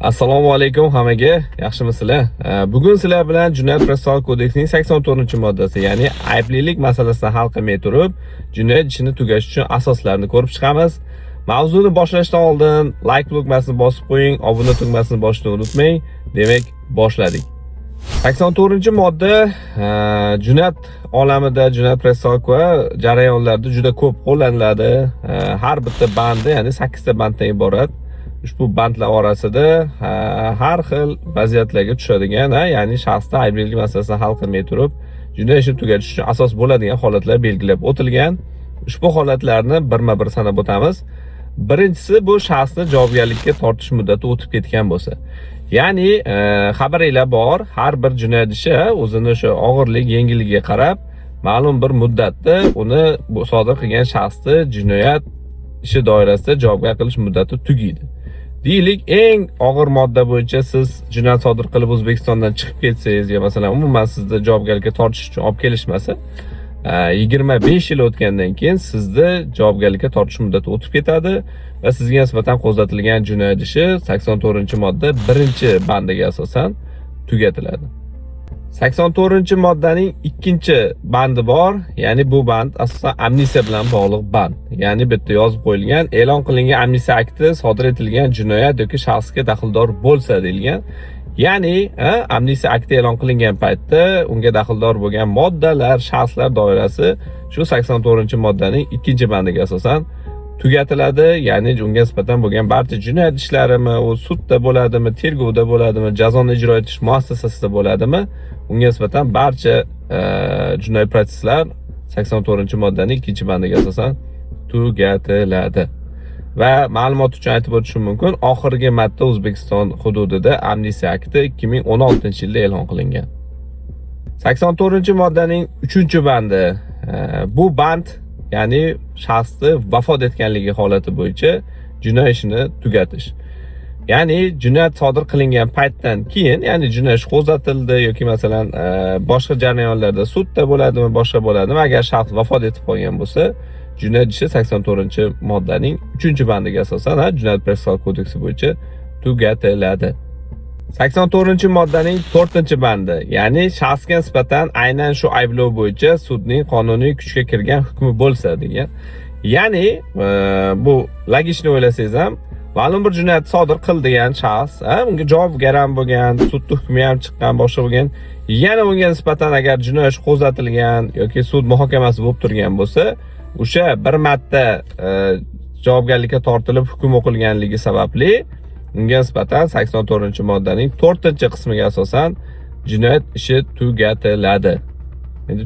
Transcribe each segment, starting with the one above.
Assalomu alaykum hammaga, yaxshimisizlar? Bugun sizlar bilan Jinoyat protsessual kodeksining 84-moddasi, ya'ni ayblilik masalasini hal qilmay turib, jinoyat ishini tugash uchun asoslarni ko'rib chiqamiz. Mavzuni boshlashdan oldin like tugmasini bosib qo'ying, obuna tugmasini bosishni unutmang. Demak, boshladik. 84-modda jinoyat olamida, jinoyat protsessual jarayonlarda juda ko'p qo'llaniladi. Har bitta bandi, ya'ni 8 ta banddan iborat. Ushbu bandlar orasida har xil vaziyatlarga tushadigan, ya'ni shaxsda ayblilik masalasini hal qilmay turib, jinoyat ishini tugatish uchun asos bo'ladigan holatlar belgilab o'tilgan. Ushbu holatlarni birma-bir sanab o'tamiz. Birinchisi bu shaxsni javobgarlikka tortish muddati o'tib ketgan bo'lsa. Ya'ni xabaringlar bor, har bir jinoyat ishi o'zini o'sha og'irlik, yengilligiga qarab ma'lum bir muddatda uni sodir qilgan shaxsni jinoyat ishi doirasida javobgar qilish muddati tugaydi. Deylik, eng og'ir modda bo'yicha siz jinoyat sodir qilib O'zbekistondan chiqib ketsangiz, yo masalan umuman sizni javobgarlikka tortish uchun olib kelishmasa, 25 yil o'tgandan keyin sizni javobgarlikka tortish muddati o'tib ketadi va sizga nisbatan qo'zg'atilgan jinoyat ishi 84-modda 1-bandiga asosan tugatiladi. 84-moddaning 2-bandi bor, ya'ni bu band asosan amnistiya bilan bog'liq band. Ya'ni bitta yozib qo'yilgan, e'lon qilingan amnistiya akti sodir etilgan jinoyat yoki shaxsga daxldor bo'lsa deyilgan. Ya'ni amnistiya akti e'lon qilingan paytda unga daxldor bo'lgan moddalar, shaxslar doirasi shu 84-moddaning 2-bandiga asosan tugatiladi. Ya'ni unga nisbatan bo'lgan barcha jinoyat ishlarimi, u sudda bo'ladimi, tergovda bo'ladimi, jazoni ijro etish muassasasida bo'ladimi, unga nisbatan barcha jinoiy protsesslar 84-moddaning 2-bandiga asosan tugatiladi. Va ma'lumot uchun aytib o'tishim mumkin, oxirgi marta O'zbekiston hududida amnistiya akti 2016-yilda e'lon qilingan. 84-moddaning 3-bandi. Bu band, ya'ni shaxsni vafot etganligi holati bo'yicha jinoyat ishini tugatish. Ya'ni jinoyat sodir qilingan paytdan keyin, ya'ni jinoyat ishi qo'zg'atildi yoki masalan boshqa jarayonlarda sudda bo'ladimi, boshqa bo'ladimi, agar shaxs vafot etib qolgan bo'lsa, jinoyat ishi 84-moddaning 3-bandiga asosan Jinoyat protsessual kodeksi bo'yicha tugatiladi. 84-moddaning 4-bandi, ya'ni shaxsga nisbatan aynan shu ayblov bo'yicha sudning qonuniy kuchga kirgan hukmi bo'lsa degan. Ya'ni bu logikni o'ylasangiz ham, ma'lum bir jinoyat sodir qilgan shaxs, unga javobgar ham bo'lgan, sud hukmi ham chiqqan, boshqa bo'lgan, yana unga nisbatan agar jinoyat ishi qo'zg'atilgan yoki sud muhokamasi bo'lib turgan bo'lsa, o'sha bir marta javobgarlikka tortilib hukm o'qilganligi sababli unga nisbatan 84-moddaning 4-qismiga asosan jinoyat ishi tugatiladi. Endi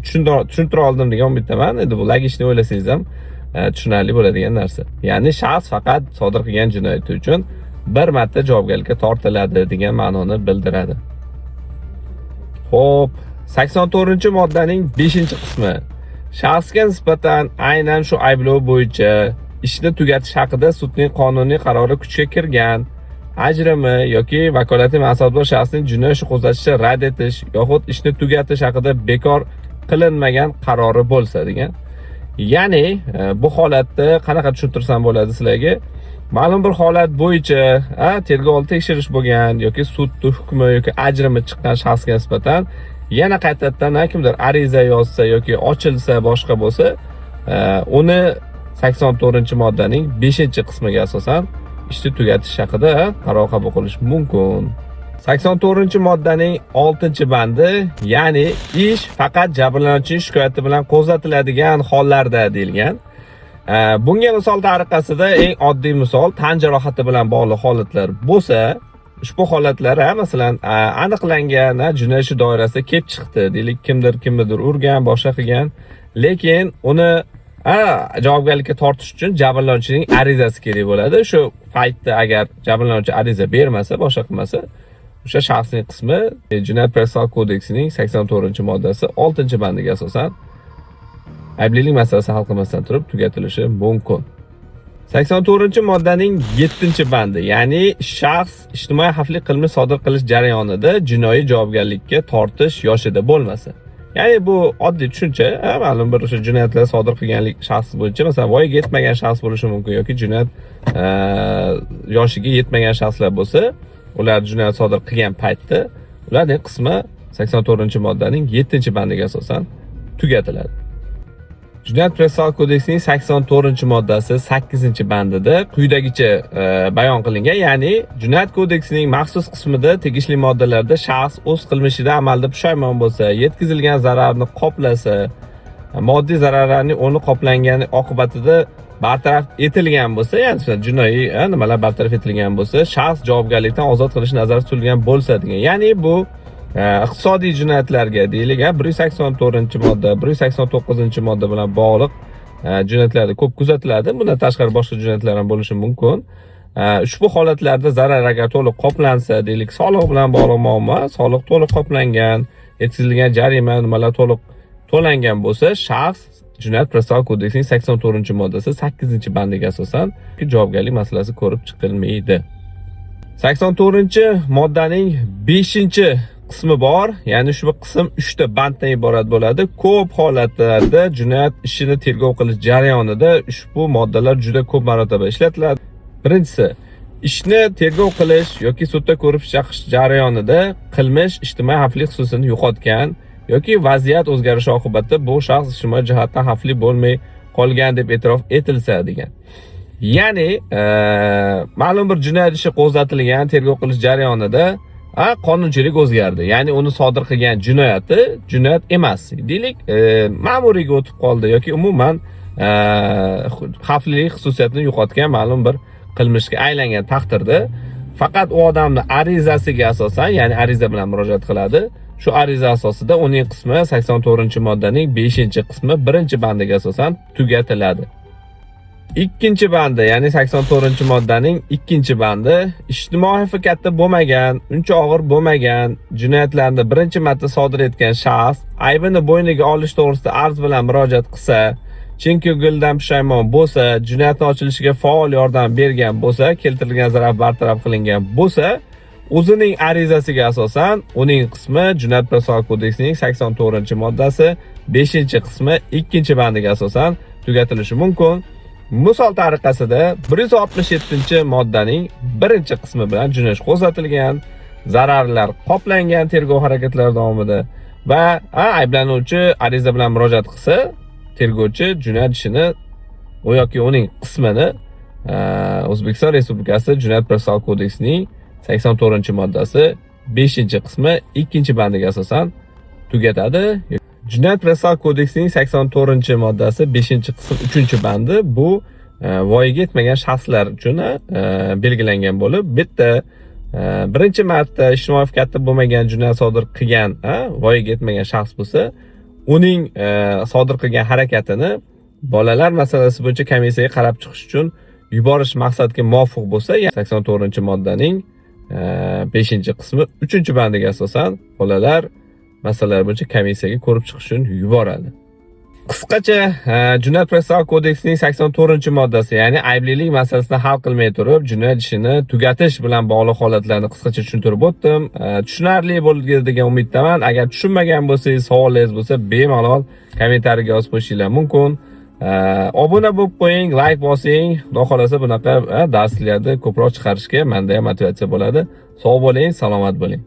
tushuntira oldim degan umiddaman. Endi bu logikni o'ylasangiz ham tushunarli bo'ladigan narsa. Ya'ni shaxs faqat sodir qilgan jinoyati uchun bir marta javobgarlikka tortiladi degan ma'noni bildiradi. Xo'p, 84-moddaning 5-qismi. Shaxsga nisbatan aynan shu ayblov bo'yicha ishni tugatish haqida sudning qonuniy qarori kuchga kirgan, ajrimi yoki vakolatli mansabdor shaxsning jinoyat ishi qo'zg'atishni rad etish yoxud ishni tugatish haqida bekor qilinmagan qarori bo'lsa degan. Ya'ni bu holatda qanaqa tushuntirsam bo'ladi sizlarga? Ma'lum bir holat bo'yicha tergov tekshirish bo'lgan yoki sud hukmi yoki ajrimi chiqqan shaxsga nisbatan yana qaytadan kimdir ariza yozsa yoki ochilsa, boshqa bo'lsa, uni 84-moddaning 5-qismiga asosan ishni tugatish haqida qaror qabul qilish mumkin. 84-moddaning 6-bandi, ya'ni ish faqat jabrlanuvchining shikoyati bilan qo'zg'atiladigan hollarda deyilgan. Bunga misol tariqasida eng oddiy misol tan jarohati bilan bog'liq holatlar bo'lsa, ushbu holatlar masalan aniqlangan jinoyat ishi doirasida kelib chiqdi, deylik, kimdir urgan, boshqa qilgan, lekin uni javobgarlikka tortish uchun jabrlanuvchining arizasi kerak bo'ladi. Shu paytda agar jabrlanuvchi ariza bermasa, boshqa qilmasa, o'sha shaxsning qismi Jinoyat protsessual kodeksining 84-moddasi 6-bandiga asosan ayblilik masalasi hal qilmasdan turib tugatilishi mumkin. 84-moddaning 7-bandi, ya'ni shaxs ijtimoiy xavfli qilmish sodir qilish jarayonida jinoiy javobgarlikka tortish yoshida bo'lmasa. Ya'ni bu oddiy tushuncha, ma'lum bir o'sha jinoyatlar sodir qilganlik shaxs bo'yicha, masalan, voyaga yetmagan shaxs bo'lishi mumkin yoki jinoyat yoshiga yetmagan shaxslar bo'lsa, ular jinoyat sodir qilgan paytda ularning qismi 84-moddaning 7-bandiga asosan tugatiladi. Jinoyat protsessual kodeksining 84-moddasi 8-bandida quyidagicha bayon qilingan, ya'ni Jinoyat kodeksining maxsus qismida tegishli moddalarda shaxs o'z qilmishida amalda pushaymon bo'lsa, yetkazilgan zararni qoplasa, moddiy zararlarning o'rni qoplangani oqibatida bartaraf etilgan bo'lsa, ya'ni jinoiy nimalar bartaraf etilgan bo'lsa, shaxs javobgarlikdan ozod qilish nazarda tutilgan bo'lsa degan. Ya'ni bu iqtisodiy jinoyatlarga deyilgan 184-modda, 189-modda bilan bog'liq jinoyatlarda ko'p kuzatiladi. Bundan tashqari boshqa jinoyatlar ham bo'lishi mumkin. Ushbu holatlarda zarar agar to'liq qoplansa, deylik, soliq bilan bog'liq muammo, soliq to'liq qoplangan, yetkazilgan jarima nimalar to'liq to'langan bo'lsa, shaxs Jinoyat protsessual kodeksining 84-moddasi 8-bandiga asosan javobgarlik masalasi ko'rib chiqilmaydi. 84-moddaning 5-qismi bor, ya'ni shu qism 3 ta banddan iborat bo'ladi. Ko'p holatlarda jinoyat ishini tergov qilish jarayonida ushbu moddalar juda ko'p marotaba ishlatiladi. Birinchisi, ishni tergov qilish yoki sudda ko'rib chiqish jarayonida qilmish ijtimoiy xavflilik xususiyatini yo'qotgan yoki vaziyat o'zgarishi oqibatida bu shaxs ijtimoiy jihatdan xavfli bo'lmay qolgan deb e'tirof etilsa degan. Ya'ni ma'lum bir jinoyat ishi qo'zg'atilgan tergov qilish jarayonida qonunchilik o'zgardi. Ya'ni uni sodir qilgan jinoyati jinoyat emas. Deylik, ma'muriyga o'tib qoldi yoki umuman xavflilik xususiyatini yo'qotgan ma'lum bir qilmishga aylangan taqdirda faqat u odamni arizasiga asosan, ya'ni ariza bilan murojaat qiladi. Shu ariza asosida uning qismi 84-moddaning 5-qismi 1-bandiga asosan tugatiladi. 2-bandi, ya'ni 84-moddaning 2-bandi ijtimoiy xavfi katta bo'lmagan, uncha og'ir bo'lmagan jinoyatlarni birinchi marta sodir etgan shaxs aybini bo'yniga olish to'g'risida arz bilan murojaat qilsa, chin ko'ngildan pushaymon bo'lsa, jinoyatning ochilishiga faol yordam bergan bo'lsa, keltirilgan zarar bartaraf qilingan bo'lsa, o'zining arizasiga asosan uning qismi Jinoyat protsessual kodeksining 84-moddasi 5-qismi 2-bandiga asosan tugatilishi mumkin. Misol tariqasida 167-moddaning 1-qismi bilan jinoyat qo'zg'atilgan, zararlar qoplangan tergov harakatlari davomida va ayblanuvchi ariza bilan murojaat qilsa, tergovchi jinoyat ishini yoki uning qismini O'zbekiston Respublikasi Jinoyat protsessual kodeksining 84-moddasi 5-qismi 2-bandiga asosan tugatadi. Jinoyat protsessual kodeksining 84-moddasi 5-qism 3-bandi bu voyaga yetmagan shaxslar uchun belgilangan bo'lib, bitta birinchi marta ijtimoiy katta bo'lmagan jinoyat sodir qilgan, voyaga yetmagan shaxs bo'lsa, uning sodir qilgan harakatini bolalar masalasi bo'yicha komissiyaga qarab chiqish uchun yuborish maqsadga muvofiq bo'lsa, 84-moddaning 5-qismi 3-bandiga asosan bolalar masalalar bo'yicha komissiyaga ko'rib chiqish uchun yuboradi. Qisqacha Jinoyat protsessual kodeksining 84-moddasi, ya'ni ayblilik masalasini hal qilmay turib, jinoyat ishini tugatish bilan bog'liq holatlarni qisqacha tushuntirib o'tdim. Tushunarli bo'ldi degan umiddaman. Agar tushunmagan bo'lsangiz, savolingiz bo'lsa, bemalol kommentariyaga yozib qo'yishingiz mumkin. Obuna bo'lib qo'ying, like bosing. Xudo xolasa bunaqa darslarni ko'proq chiqarishga menda ham motivatsiya bo'ladi. Sog' bo'ling, salomat bo'ling.